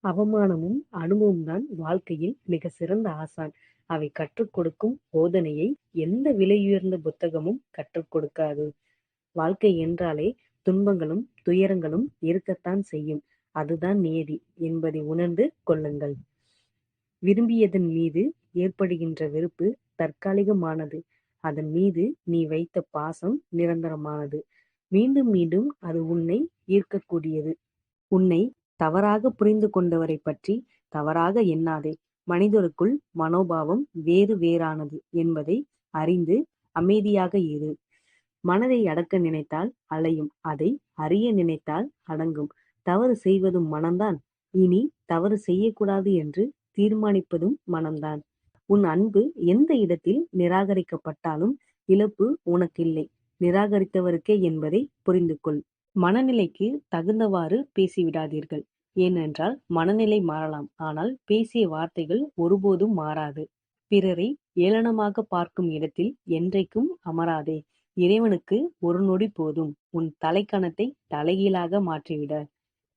அவமானமும் அனுபவம்தான் வாழ்க்கையில் மிக சிறந்த ஆசான். அவை கற்றுக் கொடுக்கும் போதனையை எந்த விலையுயர்ந்த புத்தகமும் கற்றுக் கொடுக்காது. வாழ்க்கை என்றாலே துன்பங்களும் துயரங்களும் இருக்கத்தான் செய்யும். அதுதான் நியதி என்பதை உணர்ந்து கொள்ளுங்கள். விரும்பியதன் மீது ஏற்படுகின்ற வெறுப்பு தற்காலிகமானது. அதன் மீது நீ வைத்த பாசம் நிரந்தரமானது. மீண்டும் மீண்டும் அது உன்னை ஈர்க்கக்கூடியது. உன்னை தவறாக புரிந்து கொண்டவரை பற்றி தவறாக எண்ணாதே. மனிதருக்குள் மனோபாவம் வேறு வேறானது என்பதை அறிந்து அமைதியாக இரு. மனதை அடக்க நினைத்தால் அலையும், அதை அறிய நினைத்தால் அடங்கும். தவறு செய்வதும் மனம்தான். இனி தவறு செய்யக்கூடாது என்று தீர்மானிப்பதும் மனம்தான். உன் அன்பு எந்த இடத்தில் நிராகரிக்கப்பட்டாலும் இழப்பு உனக்கில்லை, நிராகரித்தவருக்கே என்பதை புரிந்து கொள். மனநிலைக்கு தகுந்தவாறு பேசிவிடாதீர்கள். ஏனென்றால் மனநிலை மாறலாம், ஆனால் பேசிய வார்த்தைகள் ஒருபோதும் மாறாது. பிறரை ஏளனமாக பார்க்கும் இடத்தில் என்றைக்கும் அமராதே. இறைவனுக்கு ஒரு நொடி போதும் உன் தலைக்கணத்தை தலைகீழாக மாற்றிவிட.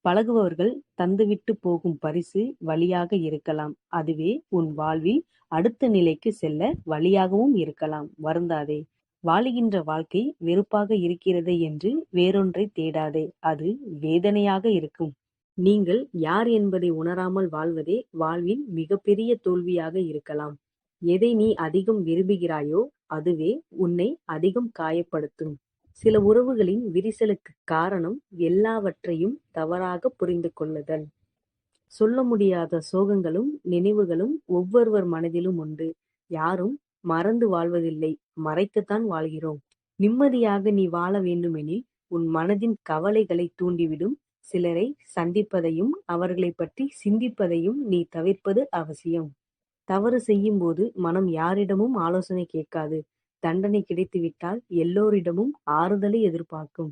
பழகுபவர்கள் தந்துவிட்டு போகும் பரிசு வழியாக இருக்கலாம். அதுவே உன் வாழ்வில் அடுத்த நிலைக்கு செல்ல வழியாகவும் இருக்கலாம். வருந்தாதே. வாழுகின்ற வாழ்க்கை வெறுப்பாக இருக்கிறது என்று வேறொன்றை தேடாதே. அது வேதனையாக இருக்கும். நீங்கள் யார் என்பதை உணராமல் வாழ்வதே வாழ்வின் மிகப்பெரிய தோல்வியாக இருக்கலாம். எதை நீ அதிகம் விரும்புகிறாயோ அதுவே உன்னை அதிகம் காயப்படுத்தும். சில உறவுகளின் விரிசலுக்கு காரணம் எல்லாவற்றையும் தவறாக புரிந்து கொள்ளுதல். சொல்ல முடியாத சோகங்களும் நினைவுகளும் ஒவ்வொருவர் மனதிலும் உண்டு. யாரும் மறந்து வாழ்வதில்லை, மறைத்துத்தான் வாழ்கிறோம். நிம்மதியாக நீ வாழ வேண்டுமெனில் உன் மனதின் கவலைகளை தூண்டிவிடும் சிலரை சந்திப்பதையும் அவர்களை பற்றி சிந்திப்பதையும் நீ தவிர்ப்பது அவசியம். தவறு செய்யும் போது மனம் யாரிடமும் ஆலோசனை கேட்காது. தண்டனை கிடைத்துவிட்டால் எல்லோரிடமும் ஆறுதலை எதிர்பார்க்கும்.